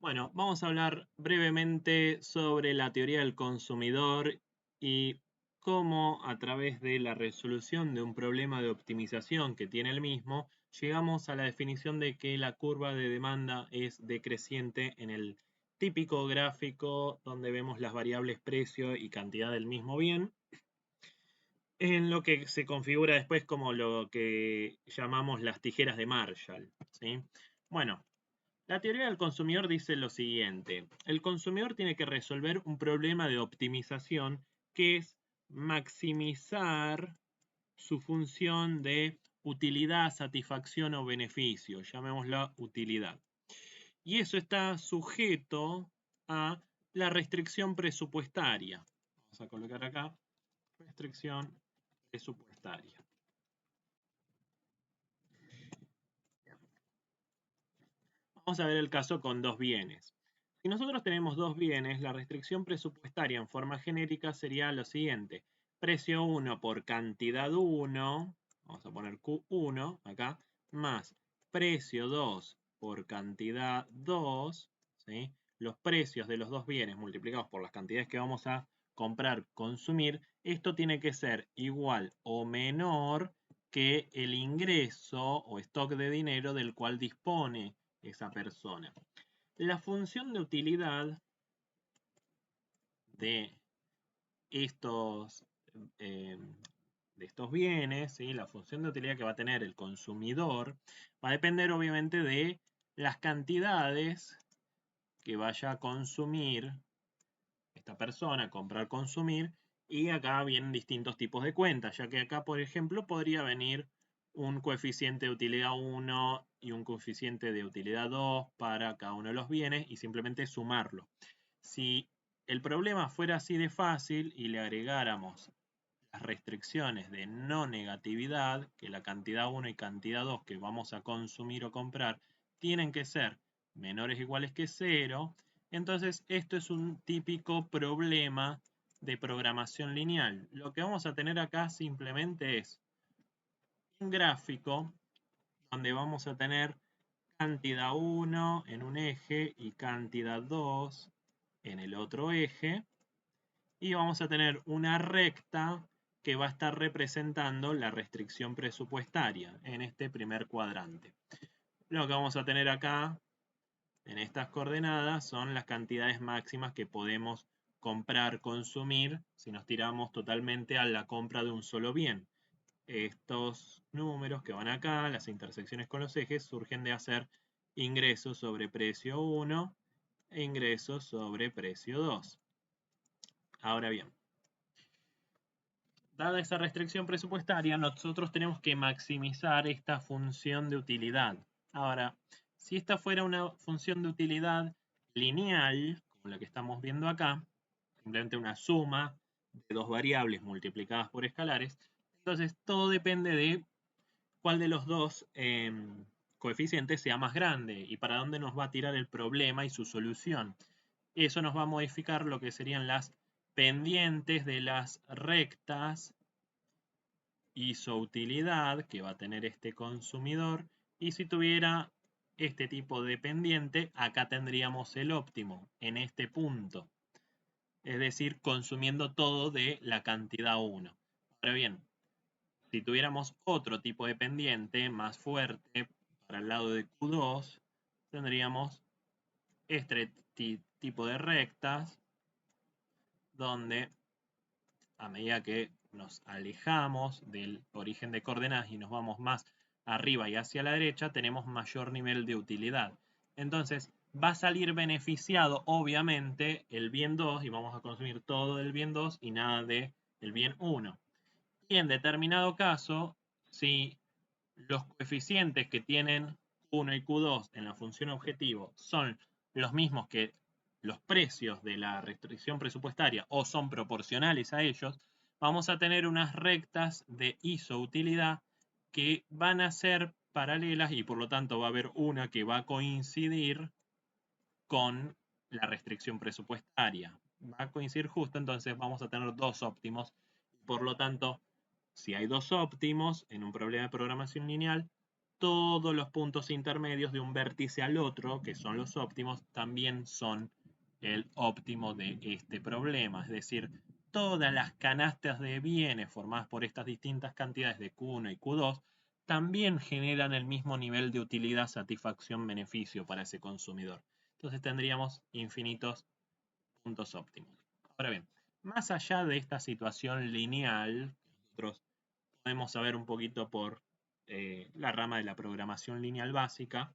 Bueno, vamos a hablar brevemente sobre la teoría del consumidor y cómo a través de la resolución de un problema de optimización que tiene el mismo, llegamos a la definición de que la curva de demanda es decreciente en el típico gráfico donde vemos las variables precio y cantidad del mismo bien, en lo que se configura después como lo que llamamos las tijeras de Marshall, ¿sí? Bueno, la teoría del consumidor dice lo siguiente: el consumidor tiene que resolver un problema de optimización que es maximizar su función de utilidad, satisfacción o beneficio, llamémosla utilidad. Y eso está sujeto a la restricción presupuestaria. Vamos a colocar acá restricción presupuestaria. Vamos a ver el caso con dos bienes. Si nosotros tenemos dos bienes, la restricción presupuestaria en forma genérica sería lo siguiente: precio 1 por cantidad 1, vamos a poner Q1 acá, más precio 2 por cantidad 2, ¿sí? Los precios de los dos bienes multiplicados por las cantidades que vamos a comprar, consumir, esto tiene que ser igual o menor que el ingreso o stock de dinero del cual dispone esa persona. La función de utilidad de estos, eh, de estos bienes, ¿sí? La función de utilidad que va a tener el consumidor va a depender obviamente de las cantidades que vaya a consumir esta persona, comprar, consumir, y acá vienen distintos tipos de cuentas, ya que acá, por ejemplo, podría venir un coeficiente de utilidad 1 y un coeficiente de utilidad 2 para cada uno de los bienes y simplemente sumarlo. Si el problema fuera así de fácil y le agregáramos las restricciones de no negatividad, que la cantidad 1 y cantidad 2 que vamos a consumir o comprar tienen que ser menores o iguales que 0, entonces esto es un típico problema de programación lineal. Lo que vamos a tener acá simplemente es un gráfico donde vamos a tener cantidad 1 en un eje y cantidad 2 en el otro eje, y vamos a tener una recta que va a estar representando la restricción presupuestaria en este primer cuadrante. Lo que vamos a tener acá en estas coordenadas son las cantidades máximas que podemos comprar, consumir, si nos tiramos totalmente a la compra de un solo bien. Estos números que van acá, las intersecciones con los ejes, surgen de hacer ingresos sobre precio 1 e ingresos sobre precio 2. Ahora bien, dada esa restricción presupuestaria, nosotros tenemos que maximizar esta función de utilidad. Ahora, si esta fuera una función de utilidad lineal, como la que estamos viendo acá, simplemente una suma de dos variables multiplicadas por escalares, entonces todo depende de cuál de los dos coeficientes sea más grande y para dónde nos va a tirar el problema y su solución. Eso nos va a modificar lo que serían las pendientes de las rectas y su utilidad que va a tener este consumidor. Y si tuviera este tipo de pendiente, acá tendríamos el óptimo en este punto, es decir, consumiendo todo de la cantidad 1. Ahora bien, si tuviéramos otro tipo de pendiente más fuerte para el lado de Q2, tendríamos este tipo de rectas donde a medida que nos alejamos del origen de coordenadas y nos vamos más arriba y hacia la derecha, tenemos mayor nivel de utilidad. Entonces, va a salir beneficiado, obviamente, el bien 2 y vamos a consumir todo del bien 2 y nada del bien 1. Y en determinado caso, si los coeficientes que tienen Q1 y Q2 en la función objetivo son los mismos que los precios de la restricción presupuestaria o son proporcionales a ellos, vamos a tener unas rectas de isoutilidad que van a ser paralelas y por lo tanto va a haber una que va a coincidir con la restricción presupuestaria. Va a coincidir justo, entonces vamos a tener dos óptimos. Por lo tanto, si hay dos óptimos en un problema de programación lineal, todos los puntos intermedios de un vértice al otro, que son los óptimos, también son el óptimo de este problema. Es decir, todas las canastas de bienes formadas por estas distintas cantidades de Q1 y Q2 también generan el mismo nivel de utilidad, satisfacción, beneficio para ese consumidor. Entonces tendríamos infinitos puntos óptimos. Ahora bien, más allá de esta situación lineal, nosotros podemos saber un poquito por la rama de la programación lineal básica,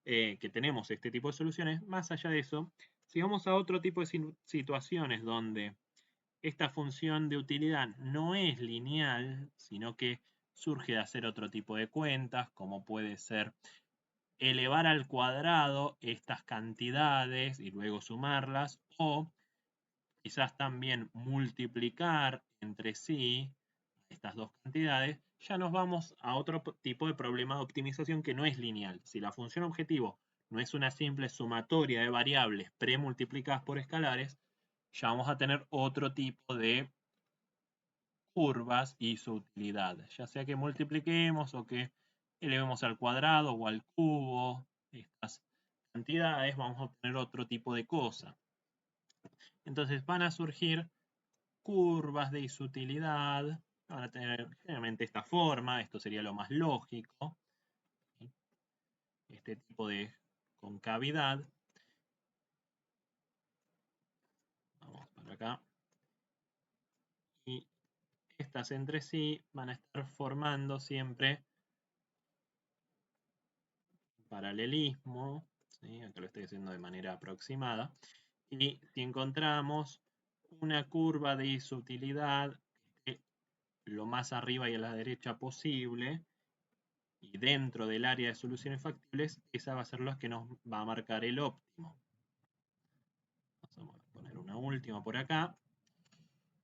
que tenemos este tipo de soluciones. Más allá de eso, si vamos a otro tipo de situaciones donde esta función de utilidad no es lineal, sino que surge de hacer otro tipo de cuentas, como puede ser elevar al cuadrado estas cantidades y luego sumarlas, o quizás también multiplicar entre sí estas dos cantidades, ya nos vamos a otro tipo de problema de optimización que no es lineal. Si la función objetivo no es una simple sumatoria de variables premultiplicadas por escalares, ya vamos a tener otro tipo de curvas y su utilidad, ya sea que multipliquemos o que elevemos al cuadrado o al cubo estas cantidades, vamos a obtener otro tipo de cosa. Entonces van a surgir curvas de isutilidad, van a tener generalmente esta forma, esto sería lo más lógico, ¿sí? Este tipo de concavidad. Vamos para acá. Y estas entre sí van a estar formando siempre paralelismo, ¿sí? Acá lo estoy haciendo de manera aproximada. Y si encontramos una curva de isutilidad lo más arriba y a la derecha posible, y dentro del área de soluciones factibles, esa va a ser la que nos va a marcar el óptimo. Vamos a poner una última por acá.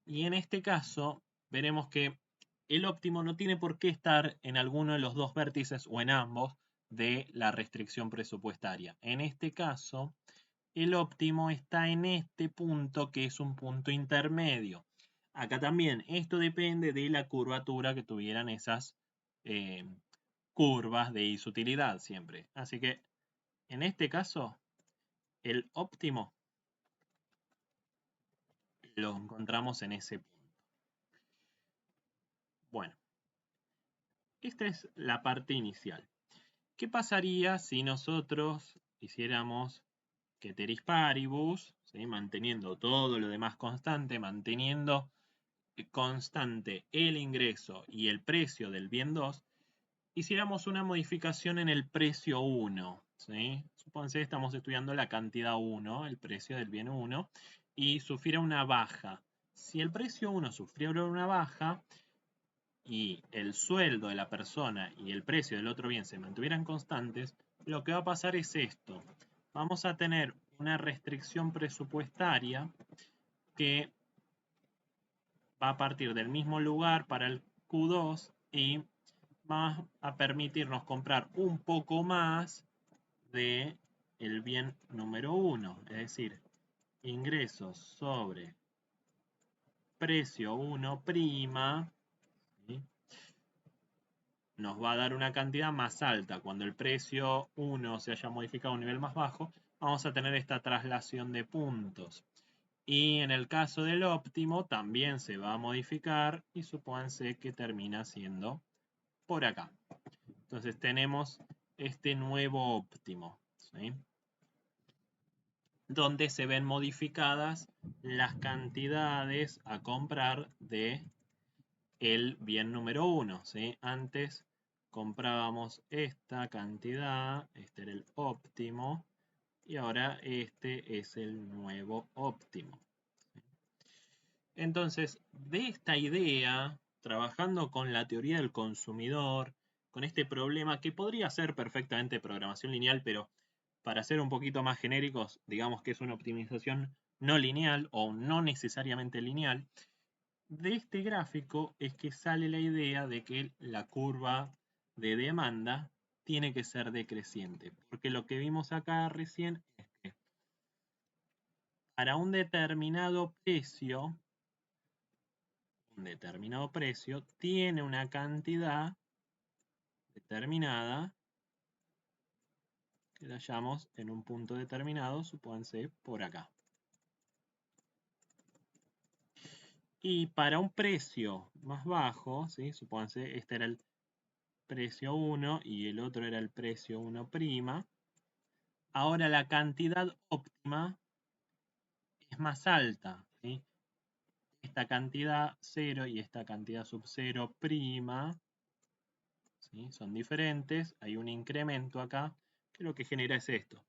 Y en este caso, veremos que el óptimo no tiene por qué estar en alguno de los dos vértices o en ambos de la restricción presupuestaria. En este caso, el óptimo está en este punto que es un punto intermedio. Acá también, esto depende de la curvatura que tuvieran esas curvas de isutilidad siempre. Así que, en este caso, el óptimo lo encontramos en ese punto. Bueno, esta es la parte inicial. ¿Qué pasaría si nosotros hiciéramos ceteris paribus, ¿sí? Manteniendo todo lo demás constante, manteniendo constante el ingreso y el precio del bien 2, hiciéramos una modificación en el precio 1, ¿sí? Supónganse que estamos estudiando la cantidad 1, el precio del bien 1, y sufriera una baja. Si el precio 1 sufriera una baja y el sueldo de la persona y el precio del otro bien se mantuvieran constantes, lo que va a pasar es esto. Vamos a tener una restricción presupuestaria que va a partir del mismo lugar para el Q2 y va a permitirnos comprar un poco más de el bien número 1, es decir, ingresos sobre precio 1', ¿sí? Nos va a dar una cantidad más alta. Cuando el precio 1 se haya modificado a un nivel más bajo, vamos a tener esta traslación de puntos. Y en el caso del óptimo también se va a modificar y supónganse que termina siendo por acá. Entonces tenemos este nuevo óptimo, ¿sí? Donde se ven modificadas las cantidades a comprar de el bien número 1, ¿sí? Antes comprábamos esta cantidad, este era el óptimo, y ahora este es el nuevo óptimo. Entonces, de esta idea, trabajando con la teoría del consumidor, con este problema que podría ser perfectamente programación lineal, pero para ser un poquito más genéricos, digamos que es una optimización no lineal o no necesariamente lineal, de este gráfico es que sale la idea de que la curva de demanda tiene que ser decreciente, porque lo que vimos acá recién es que para un determinado precio tiene una cantidad determinada que la hallamos en un punto determinado, supónganse por acá. Y para un precio más bajo, ¿sí? Supónganse este era el precio 1 y el otro era el precio 1'. Ahora la cantidad óptima es más alta, ¿sí? Esta cantidad 0 y esta cantidad sub 0', ¿sí? Son diferentes, hay un incremento acá, que lo que genera es esto.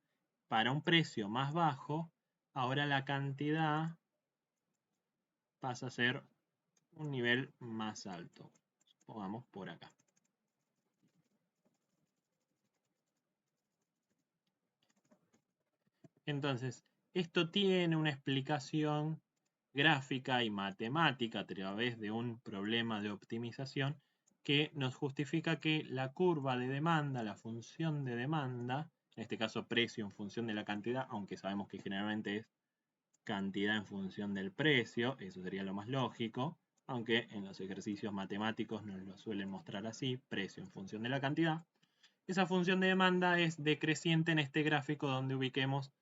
Para un precio más bajo, ahora la cantidad pasa a ser un nivel más alto. Pongamos por acá. Entonces, esto tiene una explicación gráfica y matemática a través de un problema de optimización que nos justifica que la curva de demanda, la función de demanda, en este caso precio en función de la cantidad, aunque sabemos que generalmente es cantidad en función del precio, eso sería lo más lógico, aunque en los ejercicios matemáticos nos lo suelen mostrar así, precio en función de la cantidad. Esa función de demanda es decreciente en este gráfico donde ubiquemos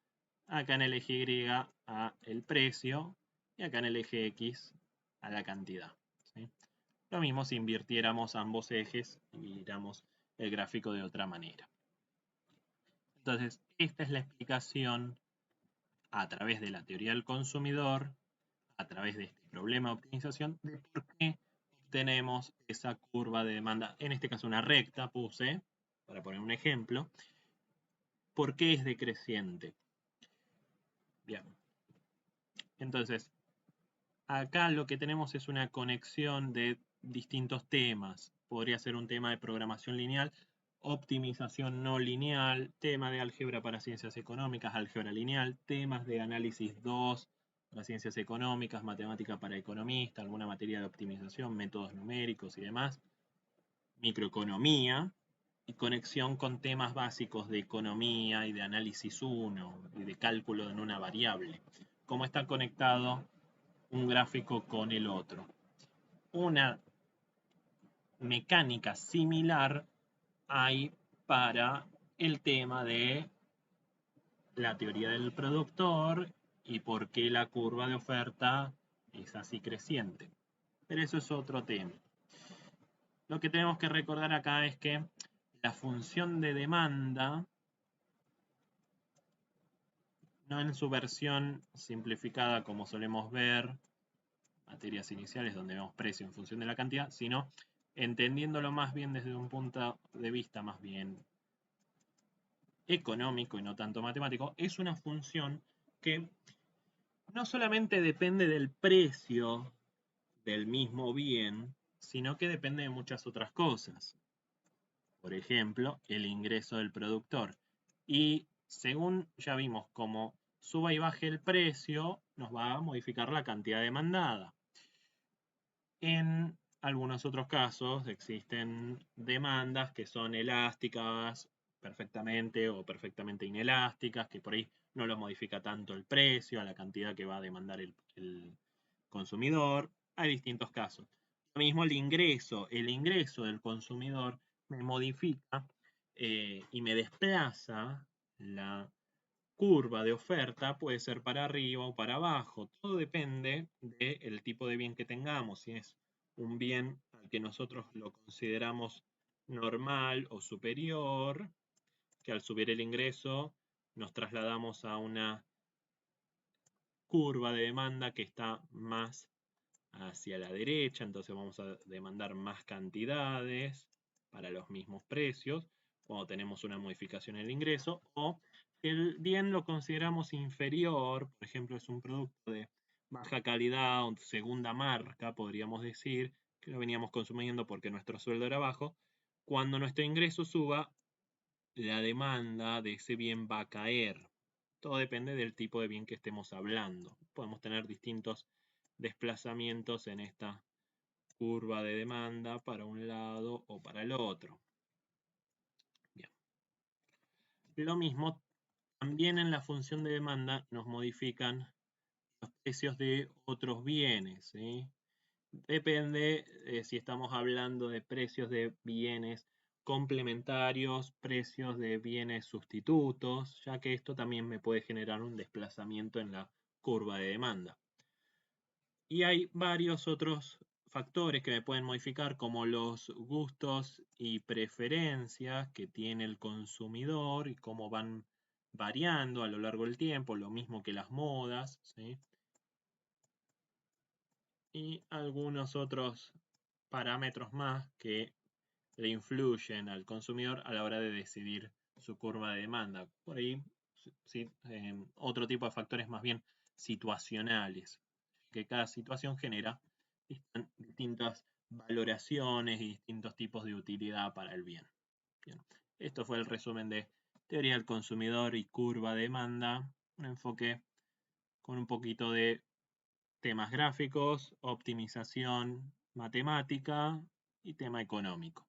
acá en el eje Y a el precio y acá en el eje X a la cantidad, ¿sí? Lo mismo si invirtiéramos ambos ejes y miramos el gráfico de otra manera. Entonces, esta es la explicación a través de la teoría del consumidor, a través de este problema de optimización, de por qué obtenemos esa curva de demanda, en este caso una recta puse, para poner un ejemplo, ¿por qué es decreciente? Bien. Entonces, acá lo que tenemos es una conexión de distintos temas. Podría ser un tema de programación lineal, optimización no lineal, tema de álgebra para ciencias económicas, álgebra lineal, temas de análisis 2 para ciencias económicas, matemática para economista, alguna materia de optimización, métodos numéricos y demás, microeconomía, y conexión con temas básicos de economía y de análisis 1 y de cálculo en una variable. ¿Cómo está conectado un gráfico con el otro? Una mecánica similar hay para el tema de la teoría del productor y por qué la curva de oferta es así creciente. Pero eso es otro tema. Lo que tenemos que recordar acá es que la función de demanda, no en su versión simplificada como solemos ver, materias iniciales donde vemos precio en función de la cantidad, sino entendiéndolo más bien desde un punto de vista más bien económico y no tanto matemático, es una función que no solamente depende del precio del mismo bien, sino que depende de muchas otras cosas. Por ejemplo, el ingreso del productor. Y según ya vimos, como suba y baje el precio, nos va a modificar la cantidad demandada. En algunos otros casos existen demandas que son elásticas perfectamente o perfectamente inelásticas, que por ahí no lo modifica tanto el precio a la cantidad que va a demandar el consumidor. Hay distintos casos. Lo mismo el ingreso del consumidor me modifica y me desplaza la curva de oferta, puede ser para arriba o para abajo. Todo depende del tipo de bien que tengamos. Si es un bien al que nosotros lo consideramos normal o superior, que al subir el ingreso nos trasladamos a una curva de demanda que está más hacia la derecha, entonces vamos a demandar más cantidades para los mismos precios cuando tenemos una modificación en el ingreso, o el bien lo consideramos inferior, por ejemplo es un producto de baja calidad o segunda marca, podríamos decir, que lo veníamos consumiendo porque nuestro sueldo era bajo, cuando nuestro ingreso suba, la demanda de ese bien va a caer. Todo depende del tipo de bien que estemos hablando. Podemos tener distintos desplazamientos en esta curva de demanda para un lado o para el otro. Bien. Lo mismo, también en la función de demanda nos modifican los precios de otros bienes, ¿sí? Depende si estamos hablando de precios de bienes complementarios, precios de bienes sustitutos, ya que esto también me puede generar un desplazamiento en la curva de demanda. Y hay varios otros factores que me pueden modificar, como los gustos y preferencias que tiene el consumidor y cómo van variando a lo largo del tiempo, lo mismo que las modas, ¿sí? Y algunos otros parámetros más que le influyen al consumidor a la hora de decidir su curva de demanda. Por ahí, sí, otro tipo de factores más bien situacionales, que cada situación genera distintas valoraciones y distintos tipos de utilidad para el bien. Bien. Esto fue el resumen de teoría del consumidor y curva de demanda, un enfoque con un poquito de temas gráficos, optimización matemática y tema económico.